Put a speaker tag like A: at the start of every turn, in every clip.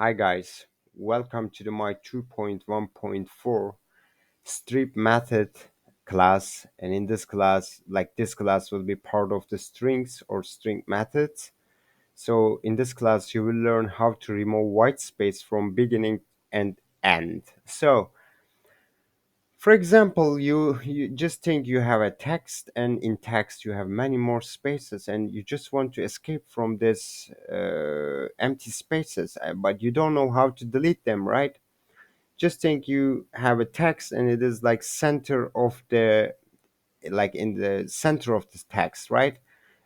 A: Hi guys, welcome to my 2.1.4 strip method class. And in this class, this class will be part of the strings or string methods. So in this class you will learn how to remove white space from beginning and end. So for example, you just think you have a text, and in text you have many more spaces, and you just want to escape from this empty spaces, but you don't know how to delete them, right? Just think you have a text, and it is like center of the like in the center of the text, right?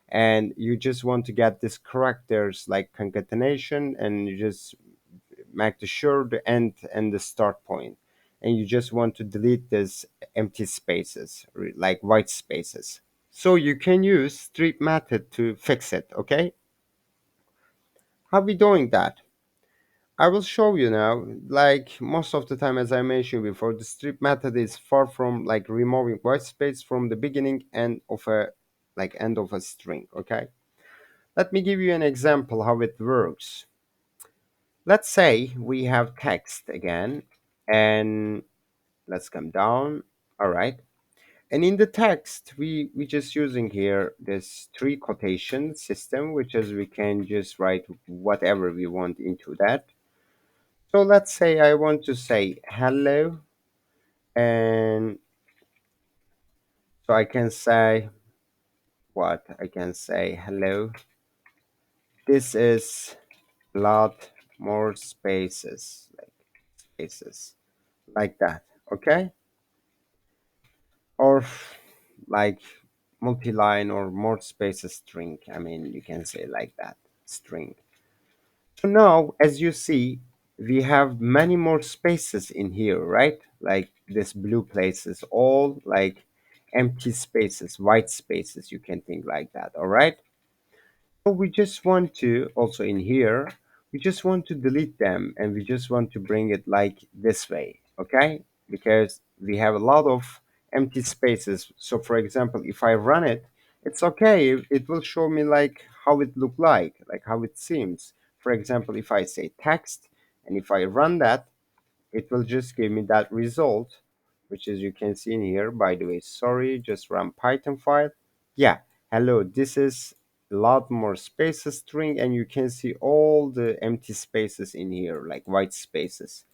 A: And you just want to get this characters like concatenation, and you just make the sure the end and the start point, and you just want to delete these empty spaces like white spaces. So you can use strip method to fix it. Okay, how we doing that? I will show you now. Like most of the time, as I mentioned before, the strip method is far from like removing white space from the beginning end of a string. Okay, let me give you an example how it works. Let's say we have text again, and let's come down. All right. And in the text, we just using here this three quotation system, which is we can just write whatever we want into that. So let's say I want to say hello, and so I can say what? I can say hello. This is a lot more spaces like that. Okay. Or like multi-line or more spaces string. I mean, you can say like that, string. So now, as you see, we have many more spaces in here, right? Like this blue place is all like empty spaces, white spaces. You can think like that. All right. So we just want to also in here, we just want to delete them, and we just want to bring it like this way, okay? Because we have a lot of empty spaces. So for example, if I run it, it's okay. It will show me like how it look like how it seems. For example, if I say text and if I run that, it will just give me that result, which is you can see in here. By the way, sorry, just run Python file. Yeah, hello, this is a lot more spaces string, and you can see all the empty spaces in here, like white spaces.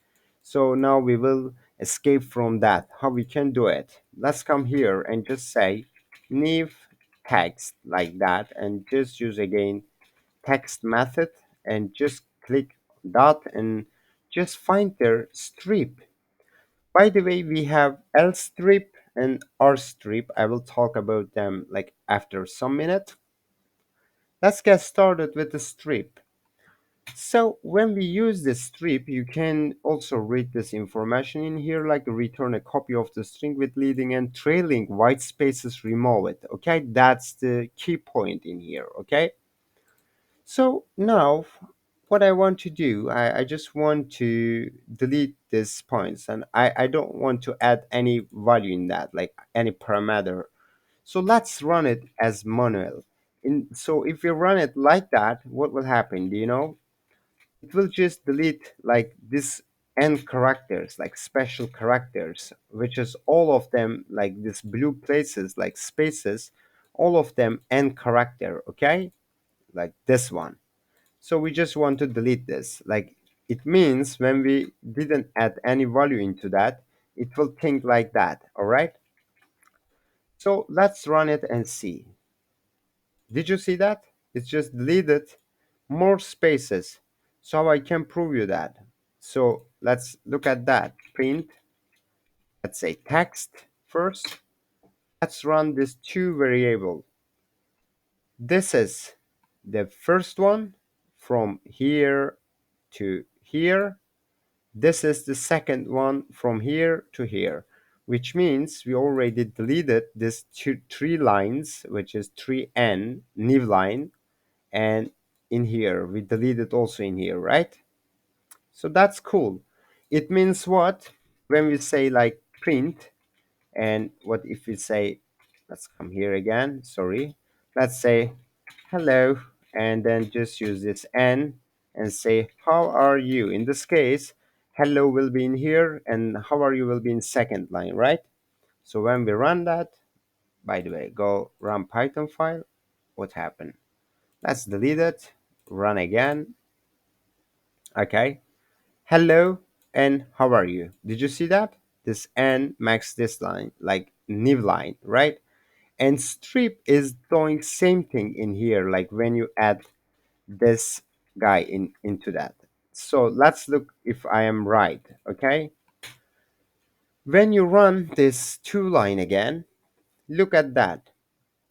A: So now we will escape from that. How we can do it? Let's come here and just say new text like that, and just use again text method, and just click dot and just find their strip. By the way, we have L strip and R strip. I will talk about them like after some minute. Let's get started with the strip. So when we use the strip, you can also read this information in here, like return a copy of the string with leading and trailing white spaces, remove it. Okay, that's the key point in here. Okay. So now what I want to do, I just want to delete these points, and I don't want to add any value in that, like any parameter. So let's run it as manual. So if you run it like that, what will happen? Do you know? It will just delete like this end characters, like special characters, which is all of them like this blue places, like spaces, all of them end character, okay? Like this one. So we just want to delete this. Like it means when we didn't add any value into that, it will think like that. All right. So let's run it and see. Did you see that? It's just deleted more spaces. So I can prove you that. So let's look at that. Print, let's say text first. Let's run this two variable. This is the first one from here to here. This is the second one from here to here, which means we already deleted this three lines, which is 3n new line, and in here we deleted also in here, right? So that's cool. It means what? When we say like print, and what if we say, let's come here again, sorry, let's say hello, and then just use this n, and say, how are you? In this case, hello will be in here and how are you will be in second line, right? So when we run that, by the way, go run Python file, what happened? Let's delete it, run again. Okay. Hello and how are you? Did you see that? This N makes this line like newline, right? And strip is doing same thing in here, like when you add this guy into that. So let's look if I am right. Okay. When you run this two line again, look at that.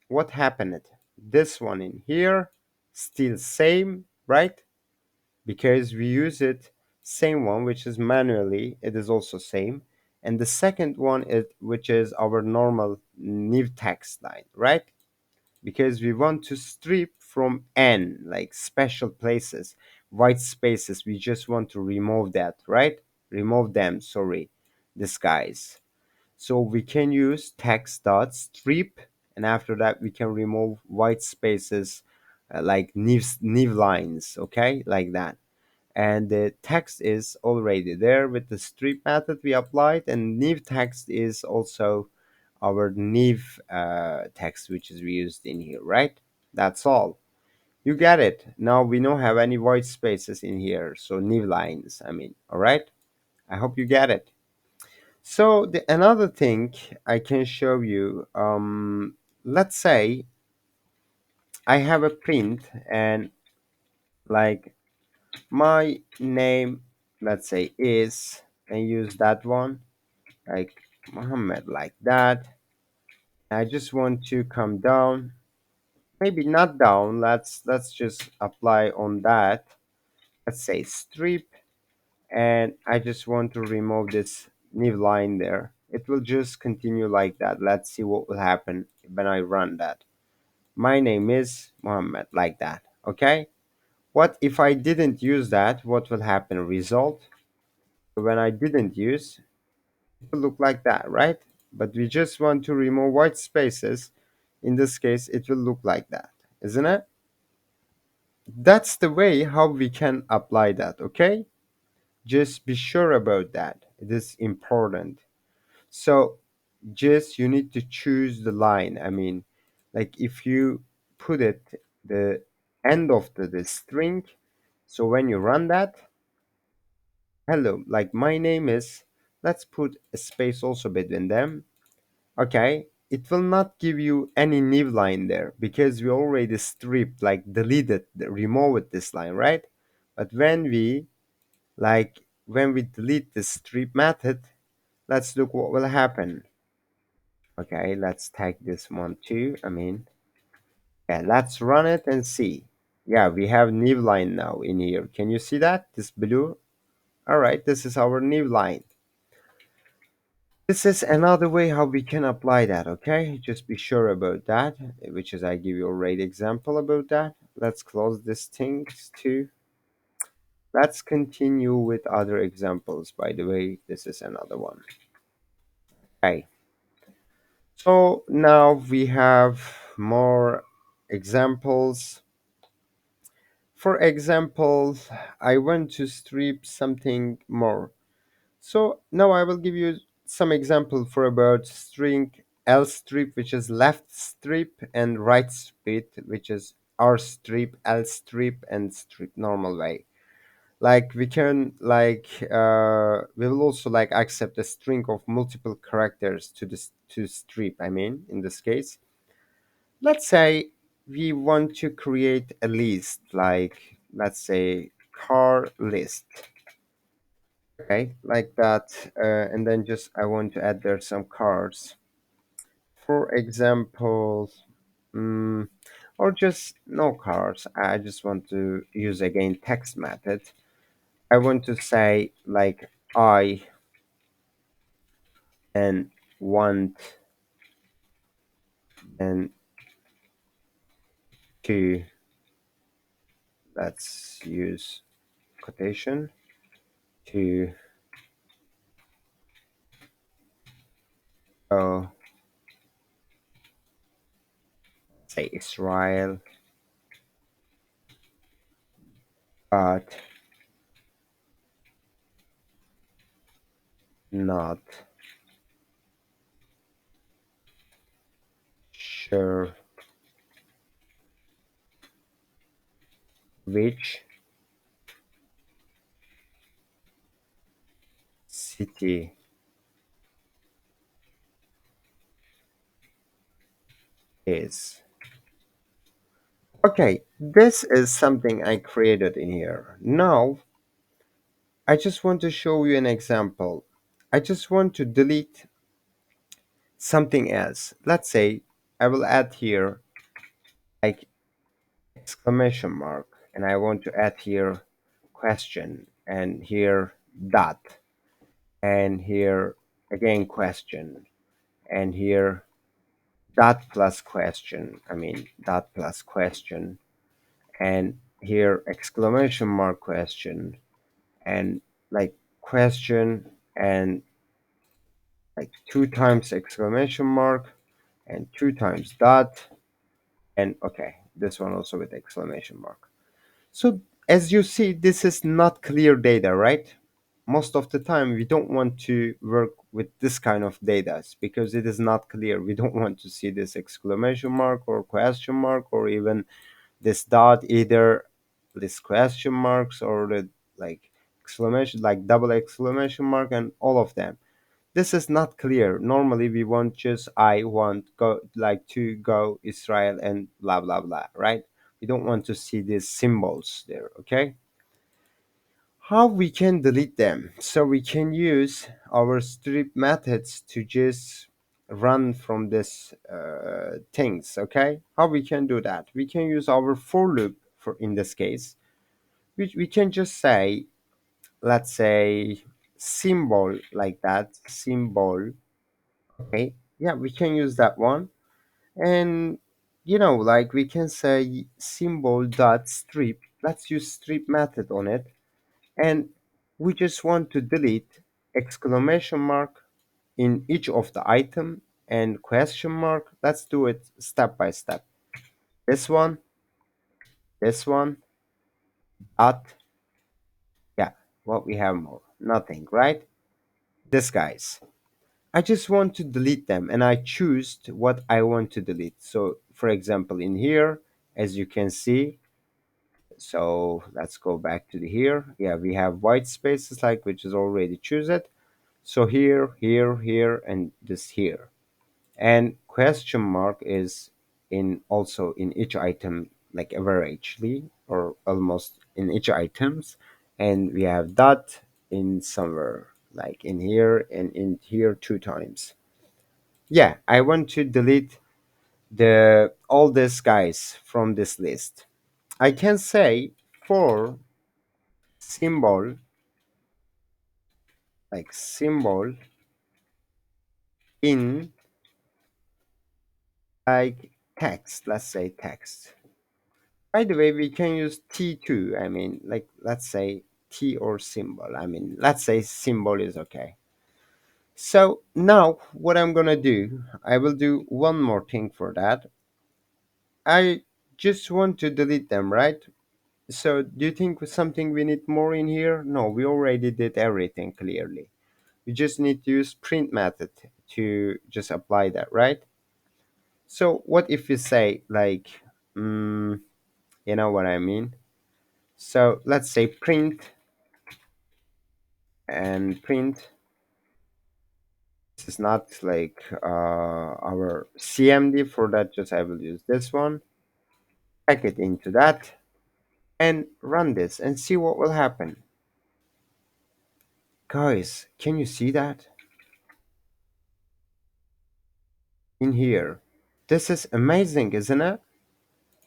A: What happened? This one in here still same, right? Because we use it same one, which is manually, it is also same. And the second one is, which is our normal new text line, right? Because we want to strip from n, like special places, white spaces, we just want to remove that, right? Remove them, sorry, this guys. So we can use text dot strip, and after that we can remove white spaces, like new lines, okay, like that. And the text is already there with the strip method we applied, and new text is also our new text which is used in here, right? That's all. You get it. Now we don't have any white spaces in here, so new lines, I mean, all right? I hope you get it. So another thing I can show you, let's say I have a print and like my name, let's say is, and use that one, like Muhammad, like that. I just want to come down, maybe not down. Let's just apply on that. Let's say strip, and I just want to remove this new line there. It will just continue like that. Let's see what will happen when I run that. My name is Muhammad, like that. Okay. What if I didn't use that? What will happen? Result. When I didn't use, it will look like that, right? But we just want to remove white spaces. In this case, it will look like that, isn't it? That's the way how we can apply that, okay? Just be sure about that. It is important. So just you need to choose the line. I mean, like if you put it the end of the string, so when you run that, hello, like my name is, let's put a space also between them. Okay, it will not give you any new line there because we already stripped, like deleted, removed this line, right? But when we delete the strip method, let's look what will happen. Okay, let's tag this one too. I mean, yeah, let's run it and see. Yeah, we have new line now in here. Can you see that? This blue. All right, this is our new line. This is another way how we can apply that, okay? Just be sure about that, which is I give you a already example about that. Let's close this thing too. Let's continue with other examples. By the way, this is another one. Okay, so now we have more examples. For example, I want to strip something more. So now I will give you some example for about string L strip, which is left strip, and right strip, which is R strip, L strip, and strip normal way. Like we can we will also like accept a string of multiple characters to this to strip. I mean, in this case, let's say we want to create a list, like let's say car list. Okay, like that, and then just I want to add there some cars, for example, mm, or just no cars. I just want to use again text method. I want to say like I and want and to, let's use quotation, to oh say Israel but not sure which city is. Okay, this is something I created in here. Now, I just want to show you an example. I just want to delete something else. Let's say I will add here like exclamation mark, and I want to add here question, and here dot, and here again question, and here dot plus question. I mean dot plus question, and here exclamation mark question, and like question, and like two times exclamation mark, and two times dot, and okay, this one also with exclamation mark. So as you see, this is not clear data, right? Most of the time we don't want to work with this kind of data because it is not clear. We don't want to see this exclamation mark or question mark or even this dot, either this question marks or the like exclamation, like double exclamation mark, and all of them. This is not clear. Normally we want just I want go like to go Israel and blah blah blah, right? We don't want to see these symbols there, okay? How we can delete them? So we can use our strip methods to just run from this things, okay? How we can do that? We can use our for loop for in this case, which we can just say, let's say symbol like that, symbol. Okay, yeah, we can use that one. And like we can say symbol dot strip. Let's use strip method on it. And we just want to delete exclamation mark in each of the item and question mark. Let's do it step by step. This one, this one, dot. Yeah, what we have more? Nothing, right? This guys. I just want to delete them and I choose what I want to delete. So for example, in here, as you can see, so let's go back to the here. Yeah, we have white spaces like which is already choose it. So here, here, here, and this here. And question mark is in also in each item like averagely or almost in each items. And we have dot in somewhere like in here and in here two times. Yeah, I want to delete the all these guys from this list. I can say for symbol, like symbol in like text, let's say text. By the way, we can use T too. I mean, like let's say T or symbol. I mean, let's say symbol is okay. So now what I'm gonna do, I will do one more thing for that. I just want to delete them, right? So do you think something we need more in here? No, we already did everything clearly. We just need to use print method to just apply that, right? So what if we say like, you know what I mean? So let's say print and print. This is not like our CMD for that. Just I will use this one. Pack it into that and run this and see what will happen. Guys, can you see that in here? This is amazing, isn't it?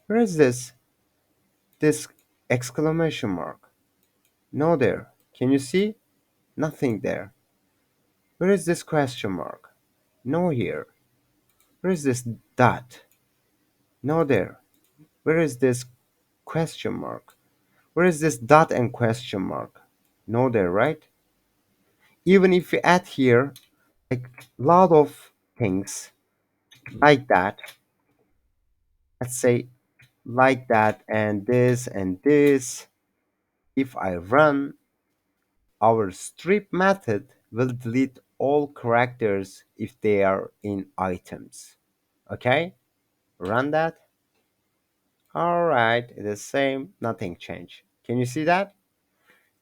A: Where is this? This exclamation mark? No there. Can you see? Nothing there. Where is this question mark? No here. Where is this dot? No there. Where is this question mark? Where is this dot and question mark? No there, right? Even if we add here like lot of things like that, let's say like that and this, If I run, our strip method will delete all characters if they are in items. Okay, run that. All right, it is same, nothing changed. Can you see that?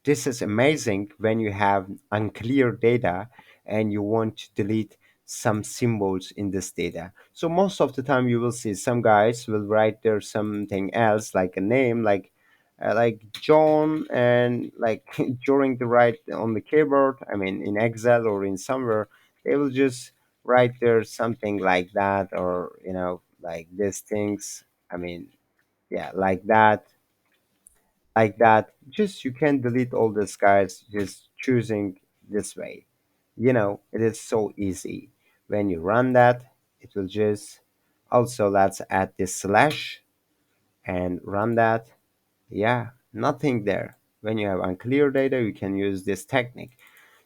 A: This is amazing when you have unclear data and you want to delete some symbols in this data. So most of the time you will see some guys will write there something else like a name like John, and like during the write on the keyboard, I mean in Excel or in somewhere, they will just write there something like that, or like these things. I mean, yeah, like that. Just you can delete all these guys just choosing this way. It is so easy. When you run that, it will just also, let's add this slash and run that. Yeah, nothing there. When you have unclear data, you can use this technique.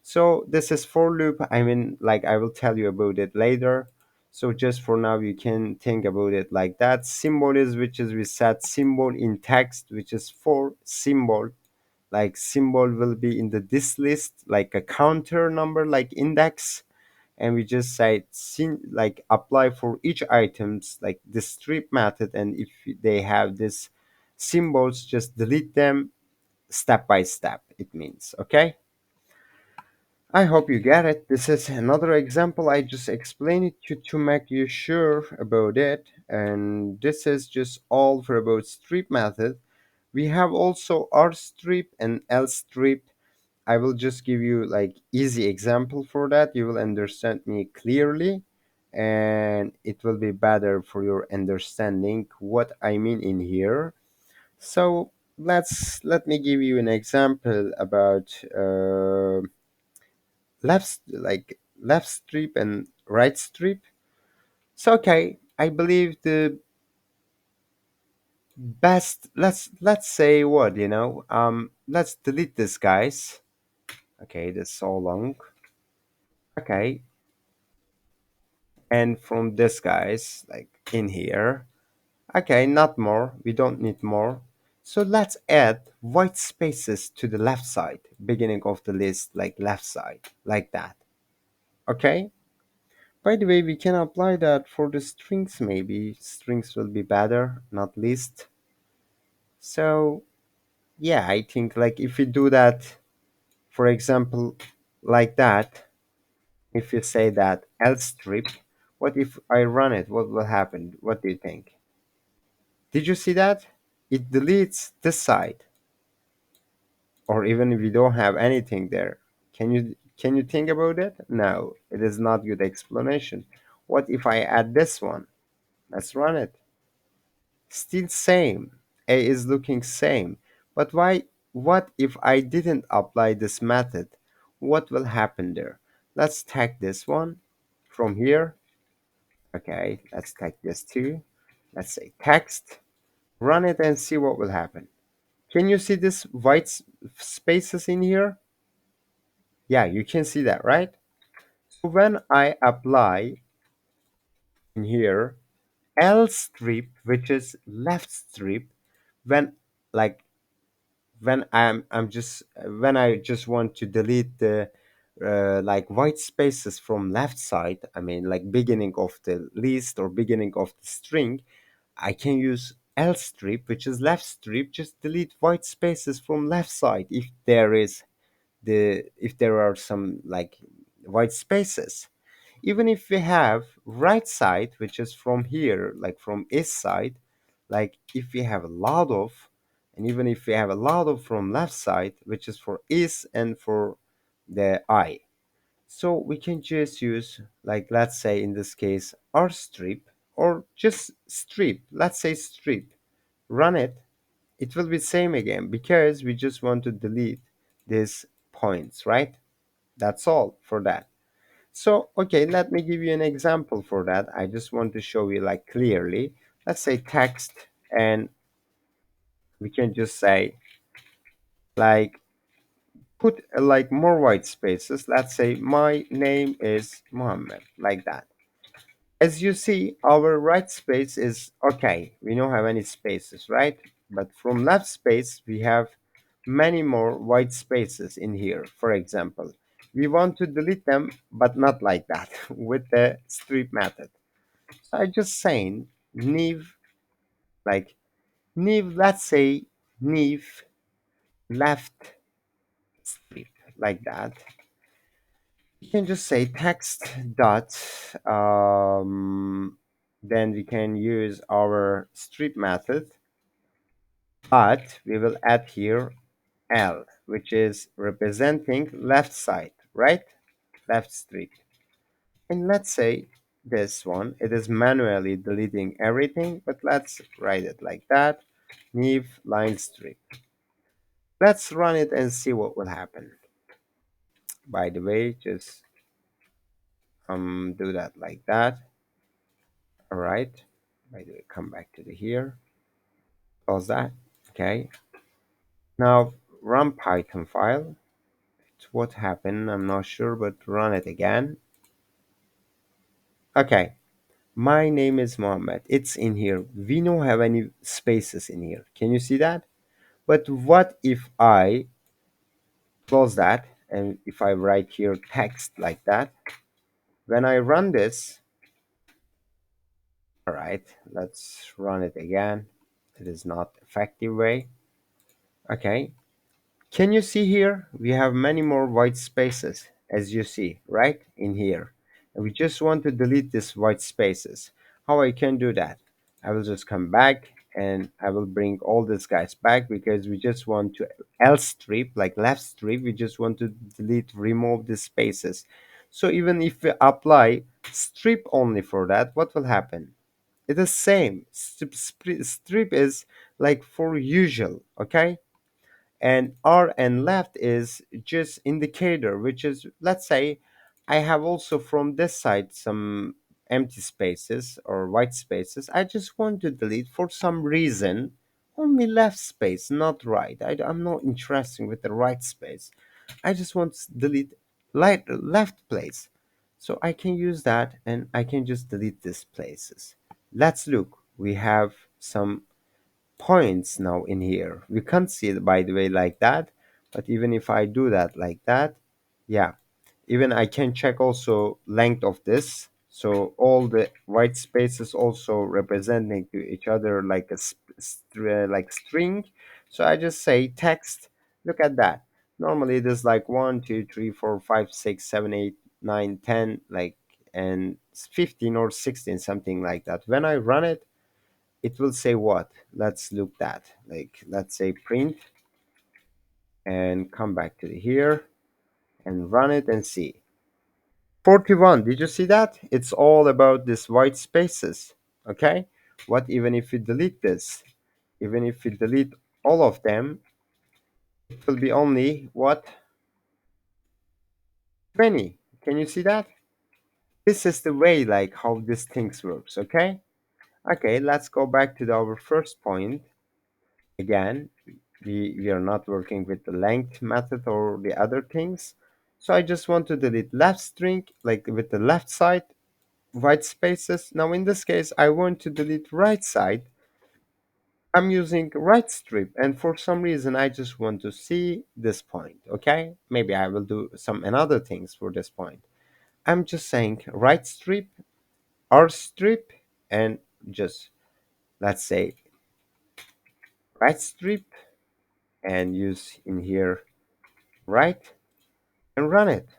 A: So this is for loop. I mean, like I will tell you about it later. So just for now, you can think about it like that. Symbol is, which is we set symbol in text, which is for symbol. Like symbol will be in the this list, like a counter number, like index. And we just say like apply for each items like the strip method, and if they have this symbols, just delete them step by step, it means. Okay, I hope you get it. This is another example. I just explained it to make you sure about it. And this is just all for about strip method. We have also R strip and L strip. I will just give you like easy example for that. You will understand me clearly, and it will be better for your understanding what I mean in here. So let me give you an example about left strip and right strip. So okay, I believe the best, let's say what, let's delete this guys. Okay, that's so long. Okay, and from this guys like in here. Okay, not more, we don't need more. So let's add white spaces to the left side, beginning of the list, like left side, like that. Okay, by the way, we can apply that for the strings. Maybe strings will be better, not list. So yeah, I think like if you do that, for example, like that, if you say that else strip, what if I run it? What will happen? What do you think? Did you see that? It deletes this side, or even if you don't have anything there. Can you think about it? No, it is not good explanation. What if I add this one? Let's run it. Still same. A is looking same. But why? What if I didn't apply this method? What will happen there? Let's take this one from here. Okay, let's take this too. Let's say text. Run it and see what will happen. Can you see this white spaces in here? Yeah, you can see that, right? So when I apply in here L strip, which is left strip, when like when I just want to delete the like white spaces from left side, I mean like beginning of the list or beginning of the string, I can use L strip, which is left strip, just delete white spaces from left side if there are some like white spaces. Even if we have right side, which is from here, like from east side, like if we have a lot of, and even if we have a lot of from left side, which is for east and for the I, so we can just use, like let's say in this case r strip, or just strip, let's say strip, run it, it will be same again because we just want to delete these points, right? That's all for that. So, okay, let me give you an example for that. I just want to show you like clearly. Let's say text, and we can just say like put like more white spaces. Let's say my name is Mohammed, like that. As you see, our right space is okay. We don't have any spaces, right? But from left space, we have many more white spaces in here. For example, we want to delete them, but not like that with the strip method. So I just saying nev, like nev, let's say nev left strip, like that. You can just say text dot, then we can use our strip method, but we will add here L, which is representing left side, right? Left strip. And let's say this one, it is manually deleting everything, but let's write it like that. Leave line strip. Let's run it and see what will happen. By the way, just do that like that. All right. By the way, come back to the here. Pause that. Okay. Now run Python file. It's what happened. I'm not sure, but run it again. Okay. My name is Mohammed. It's in here. We don't have any spaces in here. Can you see that? But what if I close that and if I write here text like that? When I run this, all right, let's run it again. It is not effective way. Okay. Can you see here? We have many more white spaces as you see, right? In here. And we just want to delete these white spaces. How I can do that? I will just come back and I will bring all these guys back because we just want to L strip, like left strip, we just want to delete, remove the spaces. So even if we apply strip only for that, what will happen? It is same. Strip is like for usual, okay? And R and left is just indicator, which is, let's say I have also from this side some empty spaces or white spaces. I just want to delete for some reason only left space, not right. I'm not interested with the right space. I just want to delete left place. So I can use that and I can just delete these places. Let's look. We have some points now in here. We can't see it by the way like that, but even if I do that like that, yeah, even I can check also length of this. So all the white spaces also representing to each other like a like string. So I just say text. Look at that. Normally it is like 1, 2, 3, 4, 5, 6, 7, 8, 9, 10, like, and 15 or 16, something like that. When I run it, it will say what? Let's look that. Like, let's say print and come back to here and run it and see. 41, did you see that? It's all about this white spaces. Okay. What even if we delete this? Even if we delete all of them, it will be only what? 20. Can you see that? This is the way like how this things works. Okay. Okay, let's go back to our first point again. We are not working with the length method or the other things. So I just want to delete left string, like with the left side, white spaces. Now in this case, I want to delete right side. I'm using right strip, and for some reason, I just want to see this point. Okay, maybe I will do some another things for this point. I'm just saying right strip, R strip, and just let's say right strip, and use in here right and run it.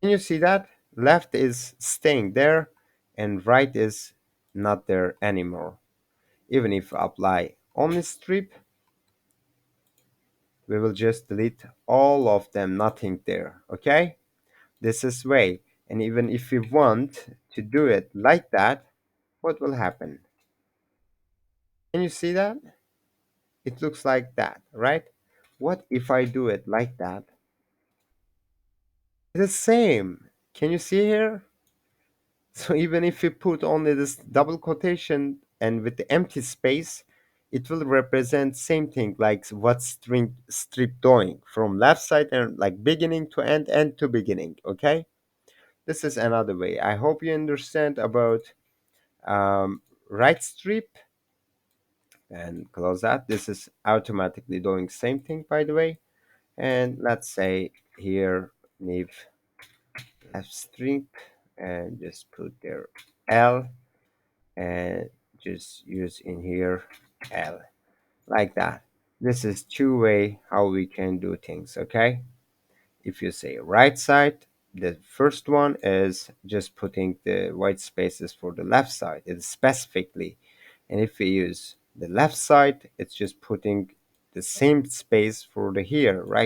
A: Can you see that? Left is staying there and right is not there anymore. Even if we apply only strip, we will just delete all of them, nothing there. Okay? This is way. And even if we want to do it like that, what will happen? Can you see that? It looks like that, right? What if I do it like that? It's the same. Can you see here? So even if you put only this double quotation and with the empty space, it will represent same thing like what string strip doing from left side and like beginning to end to beginning. Okay, this is another way. I hope you understand about right strip and close that. This is automatically doing same thing, by the way. And let's say here leave left string and just put there L, and just use in here L, like that. This is two-way how we can do things, okay? If you say right side, the first one is just putting the white spaces for the left side. It's specifically. And if we use the left side, it's just putting the same space for the here, right?